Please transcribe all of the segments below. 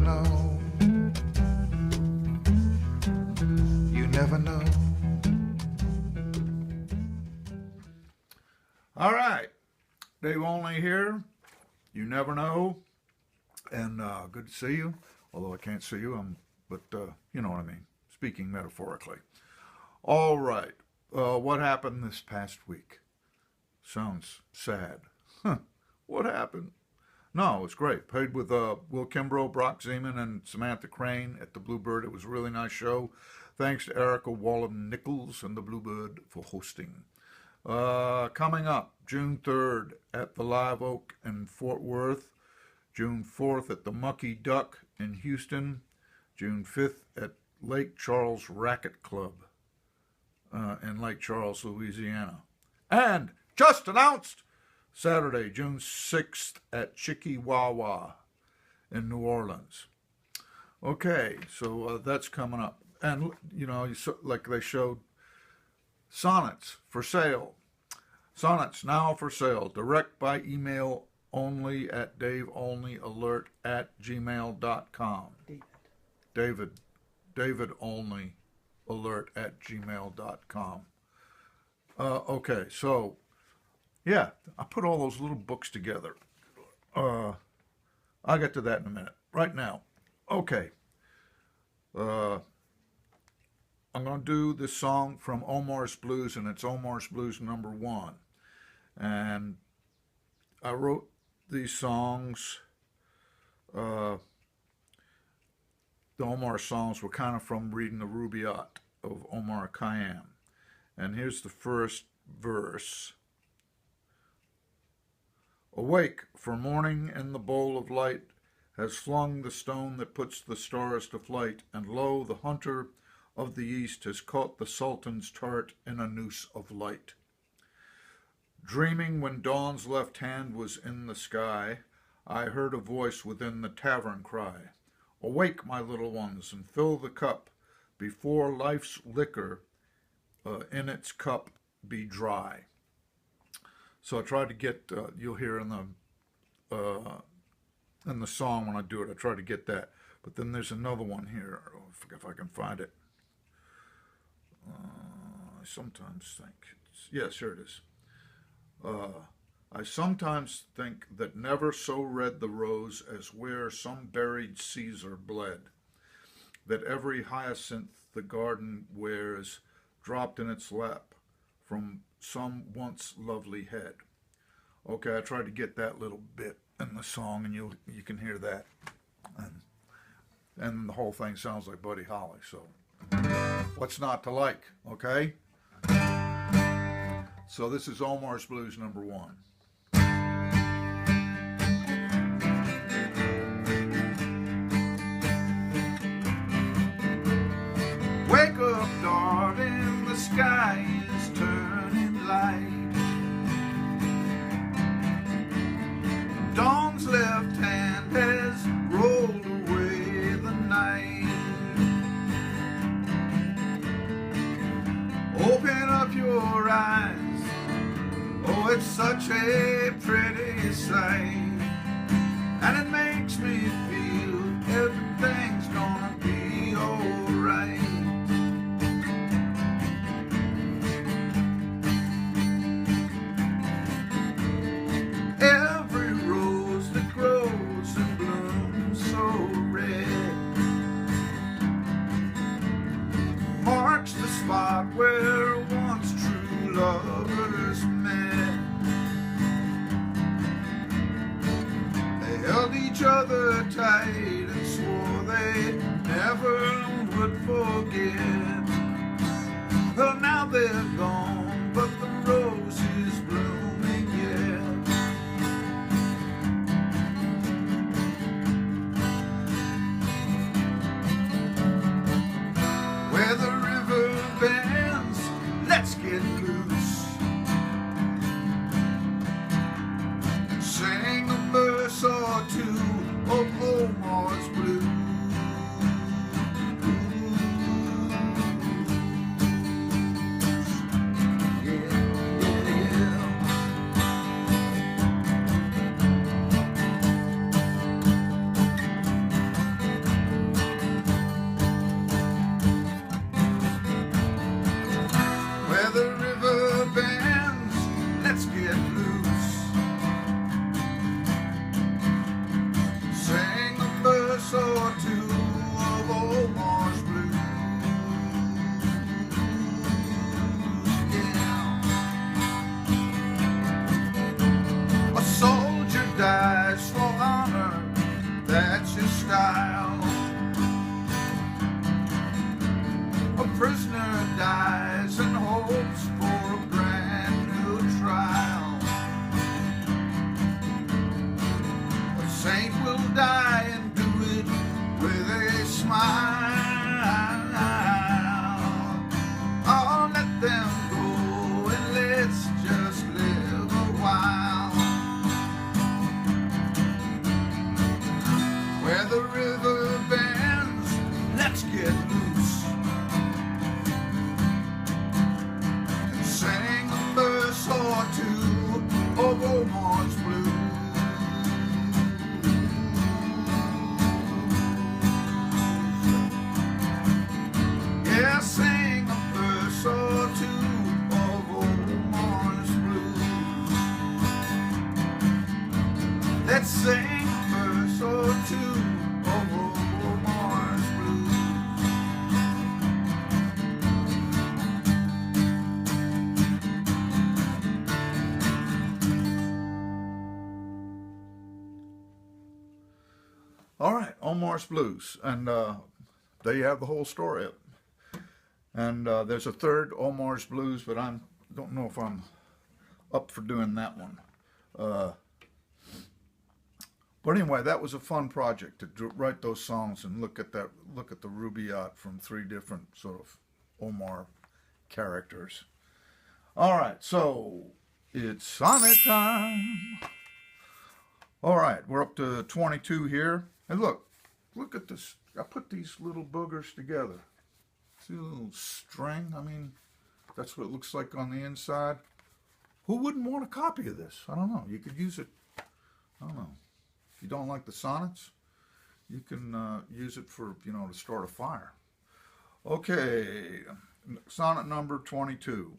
know. You never know. All right. Dave Olney here. You never know. And good to see you. Although I can't see you, but you know what I mean. Speaking metaphorically. All right. What happened this past week? Sounds sad. Huh. What happened? No, it was great. Played with Will Kimbrough, Brock Zeman, and Samantha Crain at the Bluebird. It was a really nice show. Thanks to Erica Wallen-Nichols and the Bluebird for hosting. Coming up, June 3rd at the Live Oak in Fort Worth. June 4th at the Mucky Duck in Houston. June 5th at Lake Charles Racquet Club in Lake Charles, Louisiana. And just announced, Saturday, June 6th at Chickawawa in New Orleans. Okay, so that's coming up. And, you know, like they showed, Sonnets for sale. Sonnets now for sale. Direct by email only at daveolneyalert@gmail.com. David Olney alert@gmail.com. Okay, so, yeah, I put all those little books together. I'll get to that in a minute. Right now, okay. I'm going to do this song from Omar's Blues, and it's Omar's Blues number 1. And I wrote these songs, the Omar songs were kind of from reading the Rubaiyat of Omar Khayyam. And here's the first verse. Awake, for morning in the bowl of light has flung the stone that puts the stars to flight, and lo, the hunter of the east has caught the Sultan's tart in a noose of light. Dreaming when dawn's left hand was in the sky, I heard a voice within the tavern cry, awake, my little ones, and fill the cup, before life's liquor in its cup be dry. So I tried to get, you'll hear in the song when I do it, I try to get that. But then there's another one here, if I can find it. I sometimes think, yes, here it is. I sometimes think that never so red the rose as where some buried Caesar bled, that every hyacinth the garden wears dropped in its lap from some once lovely head. Okay, I tried to get that little bit in the song, and you can hear that. And the whole thing sounds like Buddy Holly, so what's not to like, okay? So this is Omar's Blues number 1. Wake up, darling, the sky is turning light. Dawn's left hand has rolled away the night. Open up your eyes. Oh, it's such a pretty sight, and it makes me feel everything's gonna be alright. Every rose that grows and blooms so red marks the spot where once true lovers met. Held each other tight and swore they never would forget. Well, now they're gone, but the rose is blooming yet. Where the river bends, let's get loose and sing a verse or two of Omar's Blues. saint will die and do it with a smile. Oh, let them go and let's just live a while. Where the river bends, let's get loose and sing a verse or two of Omar's blues. Yeah, sing a verse or two of Omar's blues. Let's sing a verse or two of Omar's blues. All right, Omar's Blues, and there you have the whole story. And there's a third, Omar's Blues, but I don't know if I'm up for doing that one. But anyway, that was a fun project to write those songs and look at the Rubaiyat from three different sort of Omar characters. All right, so it's sonnet time. All right, we're up to 22 here. And look at this. I put these little boogers together. See the little string? I mean, that's what it looks like on the inside. Who wouldn't want a copy of this? I don't know. You could use it, I don't know. If you don't like the sonnets, you can use it for, to start a fire. Okay, sonnet number 22.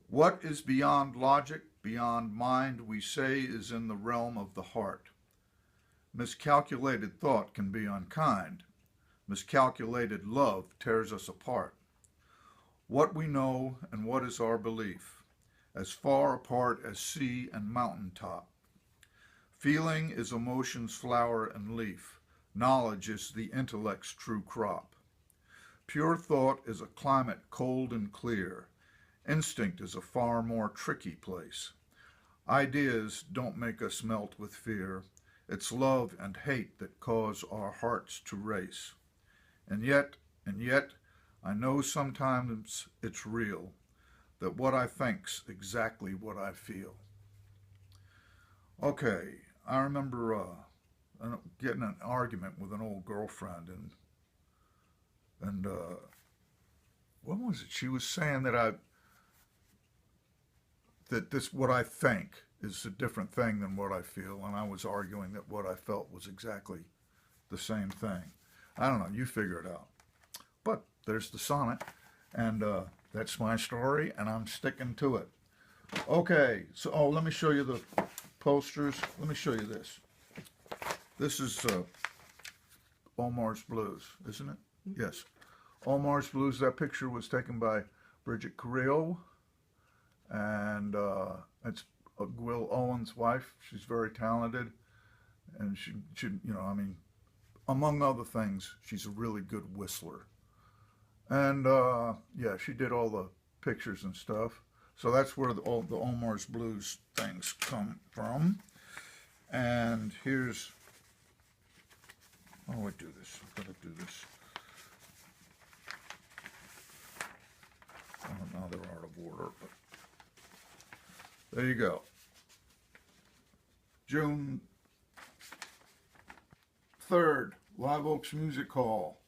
What is beyond logic, beyond mind, we say is in the realm of the heart. Miscalculated thought can be unkind. Miscalculated love tears us apart. What we know and what is our belief, as far apart as sea and mountain top. Feeling is emotion's flower and leaf. Knowledge is the intellect's true crop. Pure thought is a climate cold and clear. Instinct is a far more tricky place. Ideas don't make us melt with fear. It's love and hate that cause our hearts to race. And yet, I know sometimes it's real, that what I think's exactly what I feel. Okay, I remember getting an argument with an old girlfriend, and what was it? She was saying that this what I think is a different thing than what I feel, and I was arguing that what I felt was exactly the same thing. I don't know, you figure it out. But there's the sonnet, and that's my story, and I'm sticking to it. Okay, so let me show you the posters. Let me show you this. This is Omar's Blues, isn't it? Mm-hmm. Yes. Omar's Blues, that picture was taken by Bridget Carrillo, and it's Will Owen's wife. She's very talented, and she among other things, she's a really good whistler. And yeah, she did all the pictures and stuff. So that's where all the Omar's Blues things come from. And here's, how do I do this? I've got to do this. Oh, now they're out of order, but there you go. June 3rd, Live Oaks Music Hall.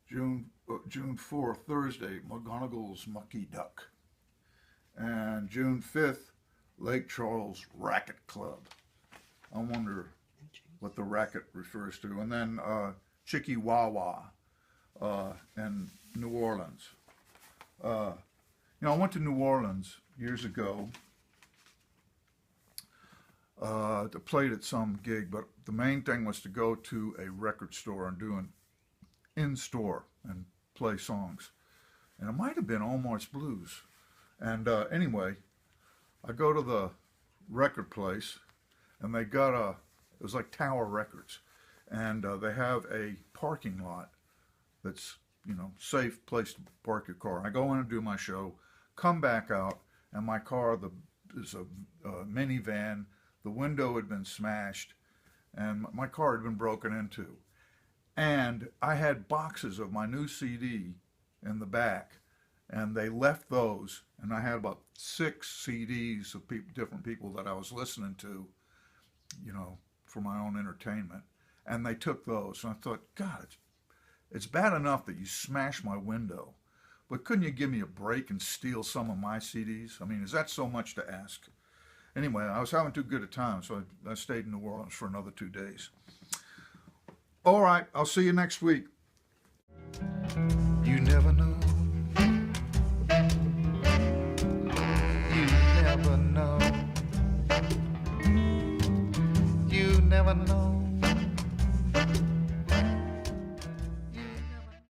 June 4th, Thursday, McGonagall's Mucky Duck. And June 5th, Lake Charles Racket Club. I wonder what the racket refers to. And then Chicky Wawa in New Orleans. I went to New Orleans years ago to play at some gig, but the main thing was to go to a record store and do an in-store and play songs. And it might have been Omar's Blues. And anyway, I go to the record place, and they got it was like Tower Records, and they have a parking lot that's, safe place to park your car. And I go in and do my show, come back out, and my car is a minivan the window had been smashed, and my car had been broken into. And I had boxes of my new CD in the back, and they left those, and I had about 6 CDs of different people that I was listening to, for my own entertainment. And they took those, and I thought, God, it's bad enough that you smashed my window, but couldn't you give me a break and steal some of my CDs? I mean, is that so much to ask? Anyway, I was having too good a time, so I stayed in New Orleans for another 2 days. All right, I'll see you next week. You never know. You never know. You never know.